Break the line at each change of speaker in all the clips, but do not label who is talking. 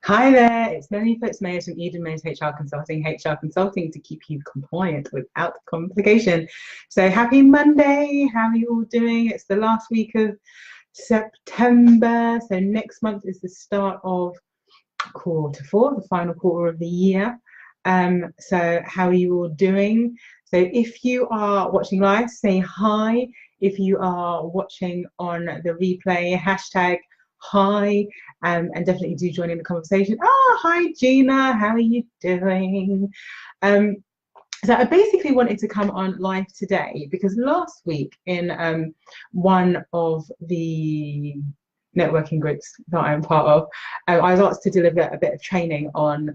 Hi there, it's Melanie Fitz-Mayers from Eden Mayers HR Consulting to keep you compliant without complication. So happy Monday, how are you all doing? It's the last week of September, so next month is the start of quarter four, the final quarter of the year. So how are you all doing? So if you are watching live, say hi. If you are watching on the replay, hashtag hi, and definitely do join in the conversation. Oh, hi Gina, how are you doing? Um, so I basically wanted to come on live today because last week in one of the networking groups that I'm part of, I was asked to deliver a bit of training on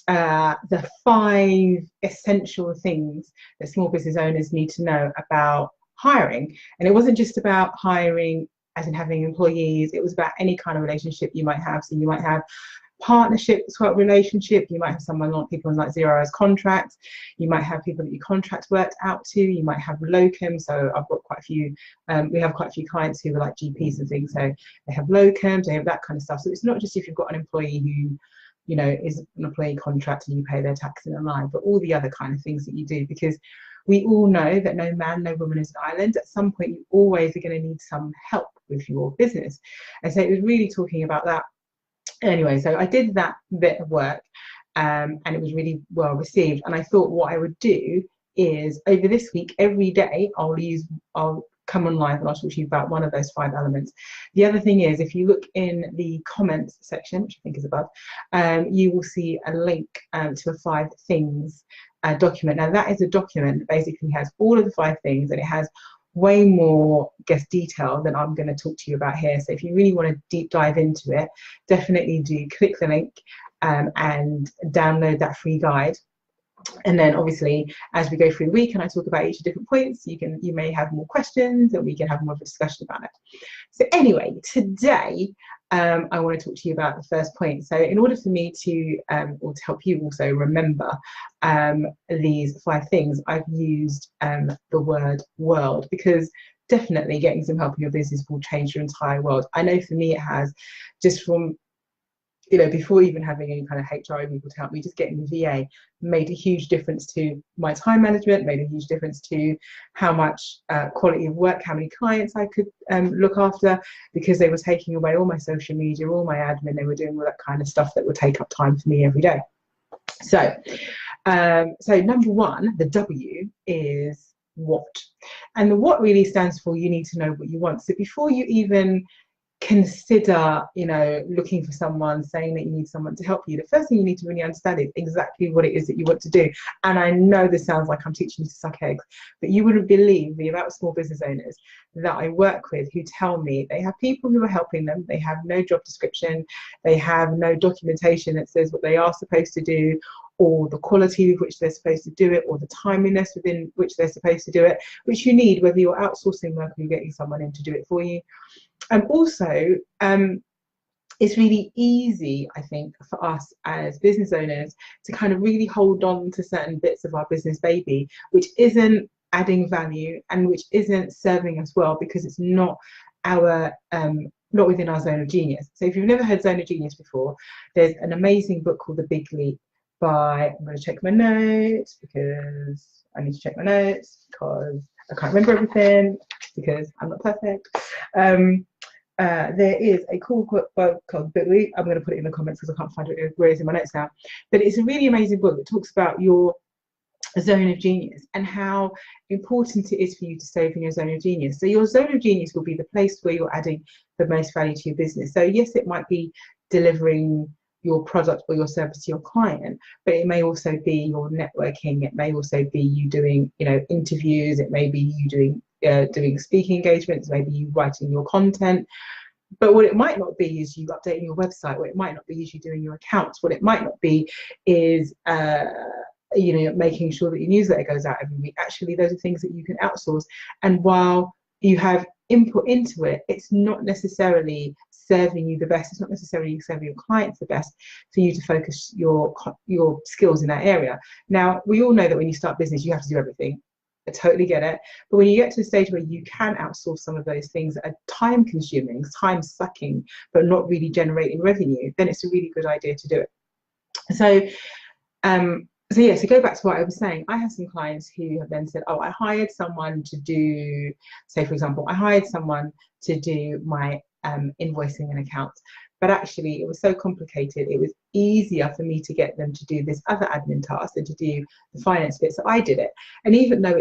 the 5 essential things that small business owners need to know about hiring. And it wasn't just about hiring as in having employees, it was about any kind of relationship you might have. So you might have partnership sort of relationship, you might have people on like 0 hours contracts, you might have people that you contract worked out to, you might have locums. So I've got quite a few, we have quite a few clients who are like GPs and things, so they have locums, they have that kind of stuff. So it's not just if you've got an employee who is an employee contract and you pay their tax in a line, but all the other kind of things that you do, because we all know that no man, no woman is an island. At some point, you always are going to need some help with your business. And so it was really talking about that. Anyway, so I did that bit of work, and it was really well received. And I thought what I would do is over this week, every day, I'll come on live and I'll talk to you about one of those 5 elements. The other thing is, if you look in the comments section, which I think is above, you will see a link to a 5 things document. Now that is a document that basically has all of the 5 things, and it has way more detail than I'm going to talk to you about here. So if you really want to deep dive into it, definitely do click the link and download that free guide. And then obviously as we go through the week and I talk about each different points, you may have more questions and we can have more of a discussion about it. So anyway, today I want to talk to you about the first point. So in order for me to or to help you also remember these 5 things, I've used the word world, because definitely getting some help in your business will change your entire world. I know for me it has, just from before even having any kind of HR people to help me, just getting the VA made a huge difference to my time management, made a huge difference to how much quality of work, how many clients I could look after, because they were taking away all my social media, all my admin, they were doing all that kind of stuff that would take up time for me every day. So, so number 1, the W is what. And the what really stands for you need to know what you want. So before you even consider looking for someone, saying that you need someone to help you, the first thing you need to really understand is exactly what it is that you want to do. And I know this sounds like I'm teaching you to suck eggs, but you wouldn't believe the amount of small business owners that I work with who tell me they have people who are helping them, they have no job description, they have no documentation that says what they are supposed to do, or the quality with which they're supposed to do it, or the timeliness within which they're supposed to do it, which you need whether you're outsourcing work or you're getting someone in to do it for you. And also, it's really easy, I think, for us as business owners to kind of really hold on to certain bits of our business baby, which isn't adding value and which isn't serving us well, because it's not our not within our zone of genius. So if you've never heard zone of genius before, there's an amazing book called The Big Leap by, I'm going to check my notes because I need to check my notes because I can't remember everything because I'm not perfect. There is a cool book called Big Leap. I'm going to put it in the comments because I can't find it where it's in my notes now. But it's a really amazing book that talks about your zone of genius and how important it is for you to stay within your zone of genius. So your zone of genius will be the place where you're adding the most value to your business. So yes, it might be delivering your product or your service to your client, but it may also be your networking. It may also be you doing, interviews. It may be you doing speaking engagements, maybe you writing your content. But what it might not be is you updating your website. What it might not be is you doing your accounts. What it might not be is making sure that your newsletter goes out every week. Actually, those are things that you can outsource. And while you have input into it, it's not necessarily serving you the best. It's not necessarily serving your clients the best for you to focus your skills in that area. Now, we all know that when you start business, you have to do everything. I totally get it. But when you get to a stage where you can outsource some of those things that are time consuming, time sucking, but not really generating revenue, then it's a really good idea to do it. So, so yeah, to go back to what I was saying, I have some clients who have then said, oh, I hired someone to do, say, for example, I hired someone to do my invoicing and accounts, but actually it was so complicated. It was easier for me to get them to do this other admin task than to do the finance bit. So I did it. And even though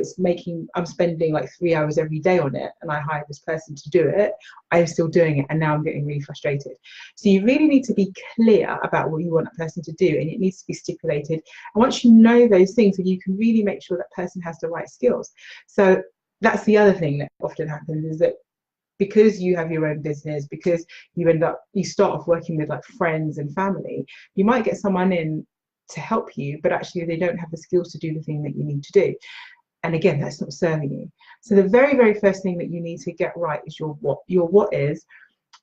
I'm spending like 3 hours every day on it, and I hired this person to do it, I'm still doing it. And now I'm getting really frustrated. So you really need to be clear about what you want that person to do, and it needs to be stipulated. And once you know those things, then you can really make sure that person has the right skills. So that's the other thing that often happens, is that because you have your own business, because you start off working with like friends and family, you might get someone in to help you, but actually they don't have the skills to do the thing that you need to do. And again, that's not serving you. So the very, very first thing that you need to get right is your what. Your what is,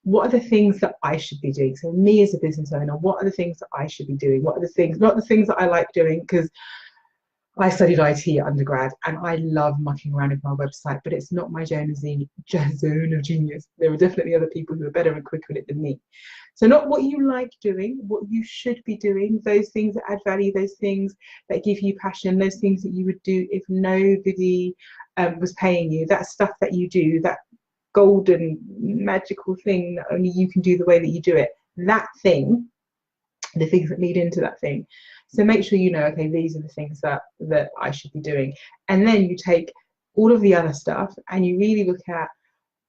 what are the things that I should be doing? So me as a business owner, what are the things that I should be doing? What are the things, not the things that I like doing, because I studied IT at undergrad and I love mucking around with my website, but it's not my zone of genius. There are definitely other people who are better and quicker at it than me. So not what you like doing, what you should be doing, those things that add value, those things that give you passion, those things that you would do if nobody was paying you, that stuff that you do, that golden magical thing that only you can do the way that you do it, that thing, the things that lead into that thing. So make sure you know, okay, these are the things that I should be doing. And then you take all of the other stuff and you really look at,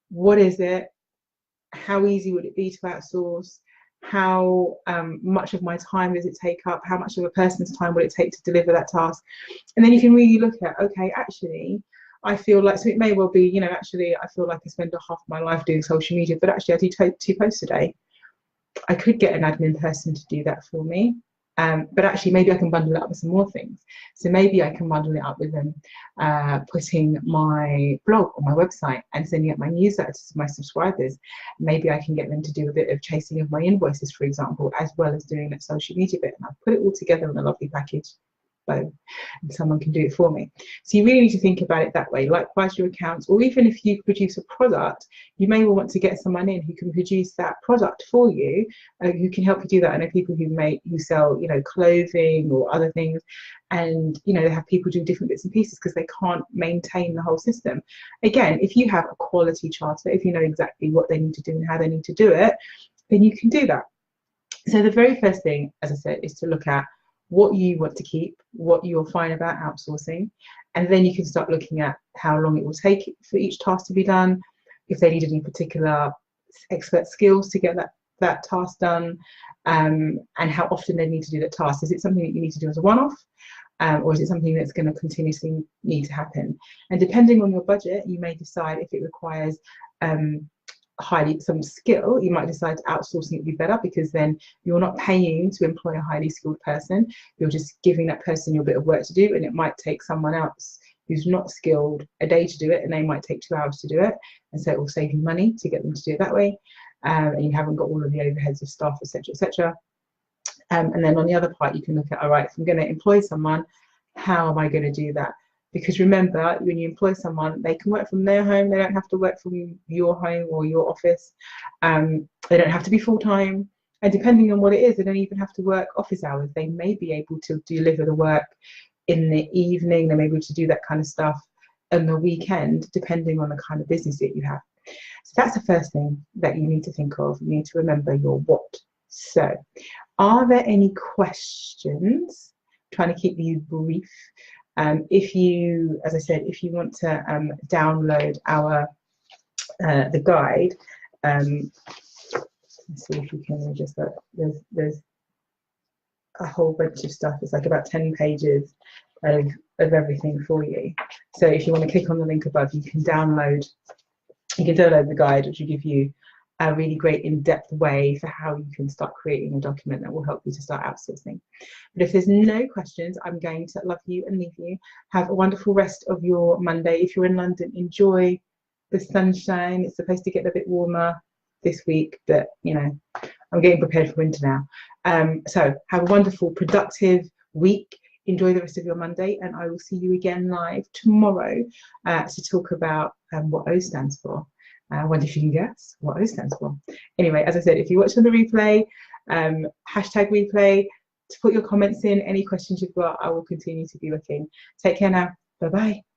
what is it? How easy would it be to outsource? How much of my time does it take up? How much of a person's time will it take to deliver that task? And then you can really look at, okay, actually, I feel like, so it may well be, actually, I feel like I spend half my life doing social media, but actually I do two posts a day. I could get an admin person to do that for me. But actually, maybe I can bundle it up with some more things. So maybe I can bundle it up with them putting my blog on my website and sending out my newsletters to my subscribers. Maybe I can get them to do a bit of chasing of my invoices, for example, as well as doing that social media bit. And I'll put it all together in a lovely package. And someone can do it for me. So you really need to think about it that way. Likewise, your accounts, or even if you produce a product, you may well want to get someone in who can produce that product for you, who can help you do that. I know people who sell, clothing or other things, and they have people do different bits and pieces because they can't maintain the whole system. Again, if you have a quality charter, if you know exactly what they need to do and how they need to do it, then you can do that. So the very first thing, as I said, is to look at what you want to keep, what you're fine about outsourcing, and then you can start looking at how long it will take for each task to be done, if they need any particular expert skills to get that task done, and how often they need to do that task. Is it something that you need to do as a one-off, or is it something that's going to continuously need to happen? And depending on your budget, you may decide if it requires some skill, you might decide outsourcing it would be better, because then you're not paying to employ a highly skilled person, you're just giving that person your bit of work to do, and it might take someone else who's not skilled a day to do it, and they might take 2 hours to do it, and so it will save you money to get them to do it that way, and you haven't got all of the overheads of staff, etc. And then on the other part, you can look at, all right, if I'm going to employ someone, how am I going to do that? Because remember, when you employ someone, they can work from their home. They don't have to work from your home or your office. They don't have to be full-time. And depending on what it is, they don't even have to work office hours. They may be able to deliver the work in the evening. They may be able to do that kind of stuff on the weekend, depending on the kind of business that you have. So that's the first thing that you need to think of. You need to remember your what. So are there any questions? I'm trying to keep you brief. If you, as I said, if you want to download our the guide, let's see if you can just there's a whole bunch of stuff. It's like about 10 pages of everything for you. So if you want to click on the link above, you can download the guide, which will give you a really great in-depth way for how you can start creating a document that will help you to start outsourcing. But if there's no questions, I'm going to love you and leave you. Have a wonderful rest of your Monday. If you're in London, enjoy the sunshine. It's supposed to get a bit warmer this week, but I'm getting prepared for winter now. So have a wonderful, productive week. enjoy the rest of your Monday, and I will see you again live tomorrow to talk about what O stands for. I wonder if you can guess what O stands for. Anyway, as I said, if you watch on the replay, hashtag replay, to put your comments in, any questions you've got, I will continue to be looking. Take care now. Bye-bye.